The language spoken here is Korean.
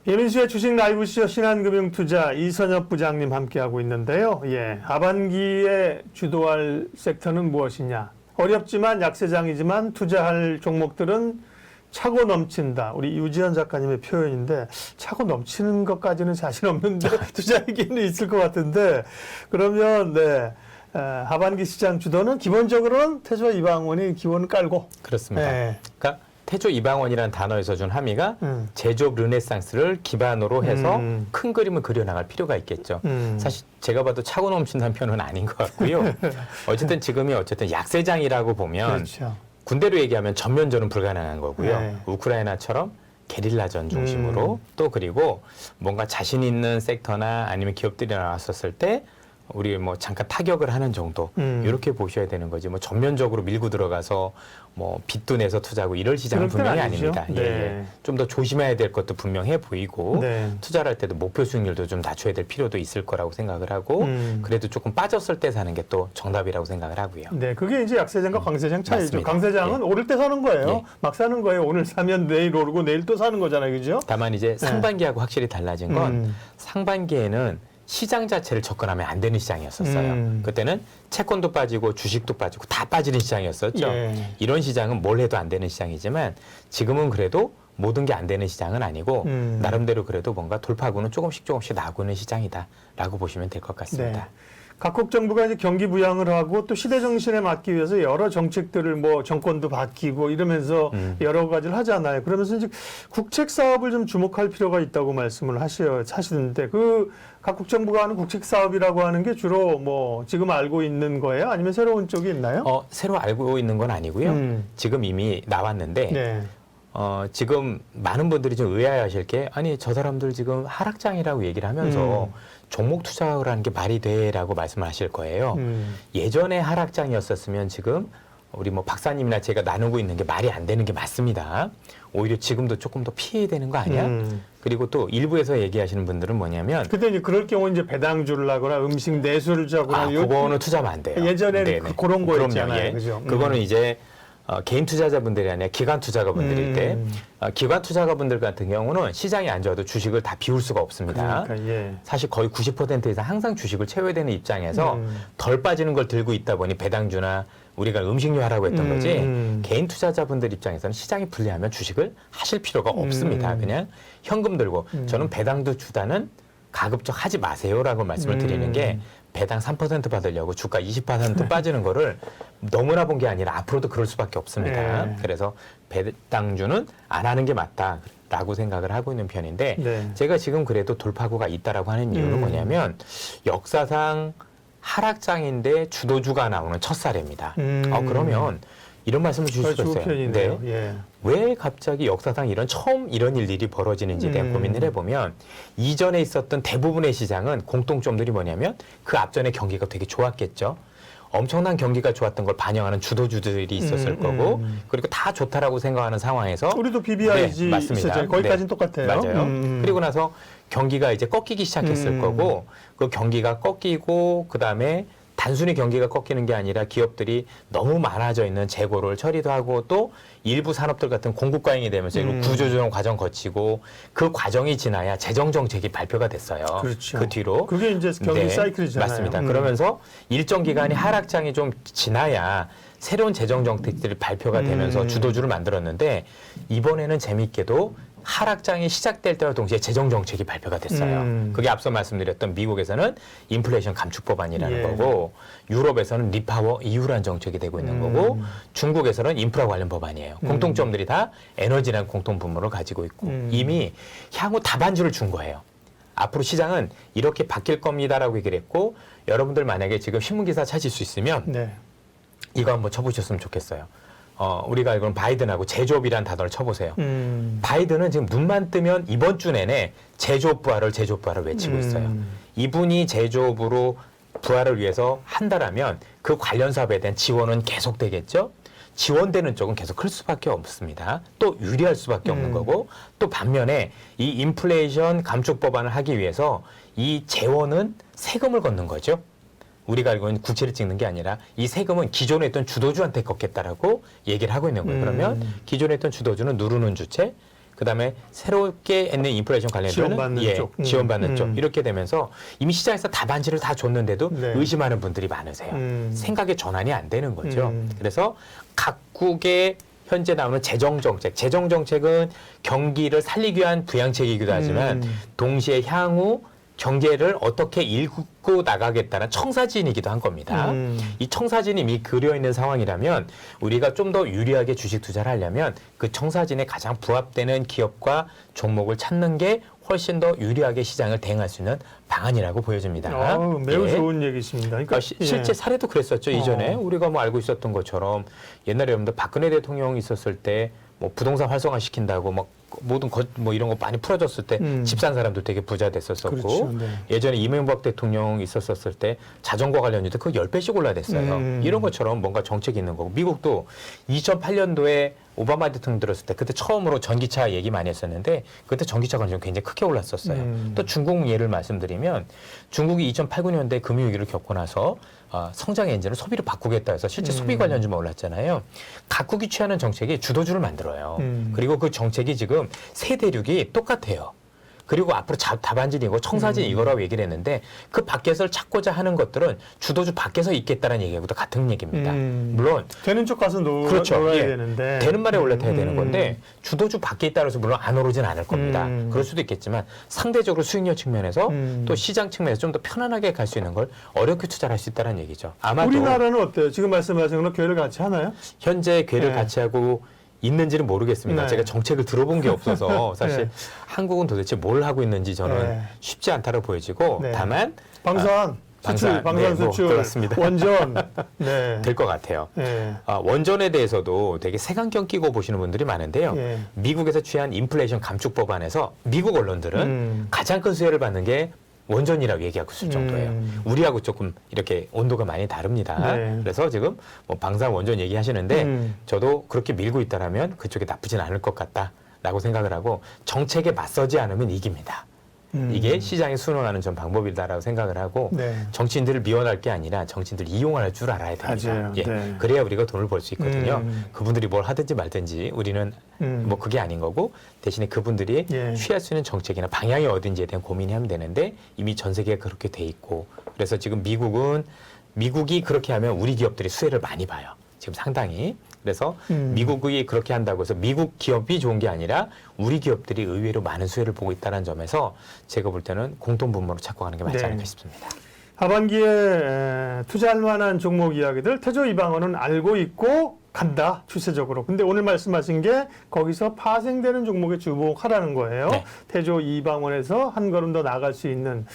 예민수의 주식 라이브쇼 신한금융투자 이선엽 부장님 함께하고 있는데요. 하반기에 주도할 섹터는 무엇이냐? 어렵지만 약세장이지만 투자할 종목들은 차고 넘친다. 우리 유지현 작가님의 표현인데 차고 넘치는 것까지는 자신 없는데 투자하기는 있을 것 같은데 그러면 하반기 시장 주도는 기본적으로는 태조 이방원이 기원을 깔고 그렇습니다. 그러니까 태조 이방원이라는 단어에서 준 함의가 제조업 르네상스를 기반으로 해서 큰 그림을 그려나갈 필요가 있겠죠. 사실 제가 봐도 차고 넘친다는 표현은 아닌 것 같고요. 어쨌든 지금이 약세장이라고 보면 그렇죠. 군대로 얘기하면 전면전은 불가능한 거고요. 우크라이나처럼 게릴라전 중심으로 또 그리고 뭔가 자신 있는 섹터나 아니면 기업들이 나왔었을 때 우리 뭐 잠깐 타격을 하는 정도 이렇게 보셔야 되는 거지. 뭐 전면적으로 밀고 들어가서 뭐 빚도 내서 투자하고 이럴 시장은 분명히 아닙니다. 좀 더 조심해야 될 것도 분명해 보이고 투자를 할 때도 목표 수익률도 좀 낮춰야 될 필요도 있을 거라고 생각을 하고 그래도 조금 빠졌을 때 사는 게 또 정답이라고 생각을 하고요. 네, 그게 이제 약세장과 강세장 차이죠. 맞습니다. 강세장은 오를 때 사는 거예요. 막 사는 거예요. 오늘 사면 내일 오르고 내일 또 사는 거잖아요, 그죠? 다만 이제 상반기하고 확실히 달라진 건 상반기에는 시장 자체를 접근하면 안 되는 시장이었었어요. 그때는 채권도 빠지고 주식도 빠지고 다 빠지는 시장이었었죠. 이런 시장은 뭘 해도 안 되는 시장이지만 지금은 그래도 모든 게 안 되는 시장은 아니고 나름대로 그래도 뭔가 돌파구는 조금씩 나오고 있는 시장이다라고 보시면 될 것 같습니다. 네. 각국 정부가 이제 경기 부양을 하고 또 시대 정신에 맞기 위해서 여러 정책들을 뭐 정권도 바뀌고 이러면서 여러 가지를 하잖아요. 그러면서 이제 국책 사업을 좀 주목할 필요가 있다고 말씀을 하시는데 그 각국 정부가 하는 국책 사업이라고 하는 게 주로 뭐 지금 알고 있는 거예요? 아니면 새로운 쪽이 있나요? 새로 알고 있는 건 아니고요. 지금 이미 나왔는데 지금 많은 분들이 좀 의아해하실 게 아니 저 사람들 지금 하락장이라고 얘기를 하면서 종목 투자를 하는 게 말이 돼라고 말씀하실 거예요. 예전에 하락장이었었으면 지금 우리 뭐 박사님이나 제가 나누고 있는 게 말이 안 되는 게 맞습니다. 오히려 지금도 조금 더 피해야 되는 거 아니야? 그리고 또 일부에서 얘기하시는 분들은 뭐냐면 그때 이제 그럴 경우 이제 배당 주려거나 음식 내수를 주거나 그거는 투자하면 안 돼요. 예전에는 그런 거였잖아요. 그죠? 그거는 이제 개인 투자자분들이 아니라 기관 투자가분들일 때 기관 투자가분들 같은 경우는 시장이 안 좋아도 주식을 다 비울 수가 없습니다. 그러니까, 사실 거의 90% 이상 항상 주식을 채워야 되는 입장에서 덜 빠지는 걸 들고 있다 보니 배당주나 우리가 음식료 하라고 했던 거지 개인 투자자분들 입장에서는 시장이 불리하면 주식을 하실 필요가 없습니다. 그냥 현금 들고 저는 배당도 주다는 가급적 하지 마세요라고 말씀을 드리는 게 배당 3% 받으려고 주가 20% 빠지는 거를 너무나 본 게 아니라 앞으로도 그럴 수밖에 없습니다. 그래서 배당주는 안 하는 게 맞다라고 생각을 하고 있는 편인데 제가 지금 그래도 돌파구가 있다라고 하는 이유는 뭐냐면 역사상 하락장인데 주도주가 나오는 첫 사례입니다. 그러면 이런 말씀을 주실 수가 있어요. 왜 갑자기 역사상 처음 이런 일들이 벌어지는지에 대한 고민을 해보면 이전에 있었던 대부분의 시장은 공통점들이 뭐냐면 그 앞전에 경기가 되게 좋았겠죠. 엄청난 경기가 좋았던 걸 반영하는 주도주들이 있었을 거고 그리고 다 좋다라고 생각하는 상황에서 우리도 BBIG 맞습니다. 거기까지는 똑같아요. 맞아요. 그리고 나서 경기가 이제 꺾이기 시작했을 거고 그 경기가 꺾이고 그다음에 단순히 경기가 꺾이는 게 아니라 기업들이 너무 많아져 있는 재고를 처리도 하고 또 일부 산업들 같은 공급과잉이 되면서 구조조정 과정 거치고 그 과정이 지나야 재정 정책이 발표가 됐어요. 그렇죠. 그 뒤로 그게 이제 경기 사이클이잖아요. 맞습니다. 그러면서 일정 기간이 하락장이 좀 지나야 새로운 재정 정책들이 발표가 되면서 주도주를 만들었는데 이번에는 재미있게도 하락장이 시작될 때와 동시에 재정 정책이 발표가 됐어요. 그게 앞서 말씀드렸던 미국에서는 인플레이션 감축 법안이라는 거고 유럽에서는 리파워 EU라는 정책이 되고 있는 거고 중국에서는 인프라 관련 법안이에요. 공통점들이 다 에너지라는 공통 분모를 가지고 있고 이미 향후 답안지를 준 거예요. 앞으로 시장은 이렇게 바뀔 겁니다라고 얘기를 했고 여러분들 만약에 지금 신문기사 찾을 수 있으면 이거 한번 쳐보셨으면 좋겠어요. 우리가 알고는 바이든하고 제조업이라는 단어를 쳐보세요. 바이든은 지금 눈만 뜨면 이번 주 내내 제조업 부활을 외치고 있어요. 이분이 제조업으로 부활을 위해서 한다라면 그 관련 사업에 대한 지원은 계속되겠죠. 지원되는 쪽은 계속 클 수밖에 없습니다. 또 유리할 수밖에 없는 거고 또 반면에 이 인플레이션 감축 법안을 하기 위해서 이 재원은 세금을 걷는 거죠. 우리가 알고 있는 국채를 찍는 게 아니라 이 세금은 기존에 있던 주도주한테 걷겠다라고 얘기를 하고 있는 거예요. 그러면 기존에 있던 주도주는 누르는 주체, 그다음에 새롭게 있는 인플레이션 관련된 지원받는 쪽. 지원받는 쪽 이렇게 되면서 이미 시장에서 답안지를 다 줬는데도 네. 의심하는 분들이 많으세요. 생각의 전환이 안 되는 거죠. 음. 그래서 각국의 현재 나오는 재정 정책은 경기를 살리기 위한 부양책이기도 하지만 동시에 향후 경제를 어떻게 읽고 나가겠다는 청사진이기도 한 겁니다. 이 청사진이 이미 그려 있는 상황이라면 우리가 좀 더 유리하게 주식 투자를 하려면 그 청사진에 가장 부합되는 기업과 종목을 찾는 게 훨씬 더 유리하게 시장을 대응할 수 있는 방안이라고 보여집니다. 매우 예. 좋은 얘기십니다. 그러니까 실제 사례도 그랬었죠. 이전에 우리가 뭐 알고 있었던 것처럼 옛날에 여러분들 박근혜 대통령이 있었을 때 뭐 부동산 활성화 시킨다고 막 모든 뭐 이런 거 많이 풀어줬을 때 집 산 사람도 되게 부자 됐었었고 그렇죠. 네. 예전에 이명박 대통령 있었을 때 자전거 관련주도 그 10배씩 올라댔어요. 이런 것처럼 뭔가 정책이 있는 거고 미국도 2008년도에 오바마 대통령 들었을 때 그때 처음으로 전기차 얘기 많이 했었는데 그때 전기차 관련 굉장히 크게 올랐었어요. 또 중국 예를 말씀드리면 중국이 2008, 9년대 금융위기를 겪고 나서 성장 엔진을 소비로 바꾸겠다 해서 실제 소비 관련주만 올랐잖아요. 각국이 취하는 정책이 주도주를 만들어요. 그리고 그 정책이 지금 세 대륙이 똑같아요. 그리고 앞으로 답안진이고 청사진 이거라고 얘기를 했는데 그 밖에서 찾고자 하는 것들은 주도주 밖에서 있겠다는 얘기하고도 같은 얘기입니다. 물론 되는 쪽 가서 그렇죠. 놀아야 예. 되는데 되는 말에 올라타야 되는 건데 주도주 밖에 있다 그래서 물론 안 오르진 않을 겁니다. 그럴 수도 있겠지만 상대적으로 수익률 측면에서 또 시장 측면에서 좀 더 편안하게 갈 수 있는 걸 어렵게 투자를 할 수 있다는 얘기죠. 아마도 우리나라는 어때요? 지금 말씀하신 거는 교회를 같이 하나요? 현재 궤를 네. 같이 하고 있는지는 모르겠습니다. 네. 제가 정책을 들어본 게 없어서 사실 네. 한국은 도대체 뭘 하고 있는지 저는 네. 쉽지 않다고 보여지고 네. 다만 방산, 수출, 방산 네, 뭐 수출, 그렇습니다. 원전. 네. 될 것 같아요. 네. 원전에 대해서도 되게 색안경 끼고 보시는 분들이 많은데요. 예. 미국에서 취한 인플레이션 감축 법안에서 미국 언론들은 가장 큰 수혜를 받는 게 원전이라고 얘기하고 있을 정도예요. 우리하고 조금 이렇게 온도가 많이 다릅니다. 네. 그래서 지금 뭐 방산 원전 얘기하시는데 음. 저도 그렇게 밀고 있다라면 그쪽에 나쁘진 않을 것 같다라고 생각을 하고 정책에 맞서지 않으면 이깁니다. 이게 시장에 순응하는 전 방법이다라고 생각을 하고 네. 정치인들을 미워할 게 아니라 정치인들 이용할 줄 알아야 됩니다. 맞아요. 예. 네. 그래야 우리가 돈을 벌 수 있거든요. 그분들이 뭘 하든지 말든지 우리는 뭐 그게 아닌 거고 대신에 그분들이 예. 취할 수 있는 정책이나 방향이 어딘지에 대한 고민을 하면 되는데 이미 전 세계가 그렇게 돼 있고 그래서 지금 미국이 그렇게 하면 우리 기업들이 수혜를 많이 봐요. 지금 상당히. 그래서 미국이 그렇게 한다고 해서 미국 기업이 좋은 게 아니라 우리 기업들이 의외로 많은 수혜를 보고 있다는 점에서 제가 볼 때는 공통분모로 찾고 가는 게 맞지 네. 않을까 싶습니다. 하반기에 투자할 만한 종목 이야기들 태조 이방원은 알고 있고 간다 추세적으로. 근데 오늘 말씀하신 게 거기서 파생되는 종목에 주목하라는 거예요. 네. 태조 이방원에서 한 걸음 더 나갈 수 있는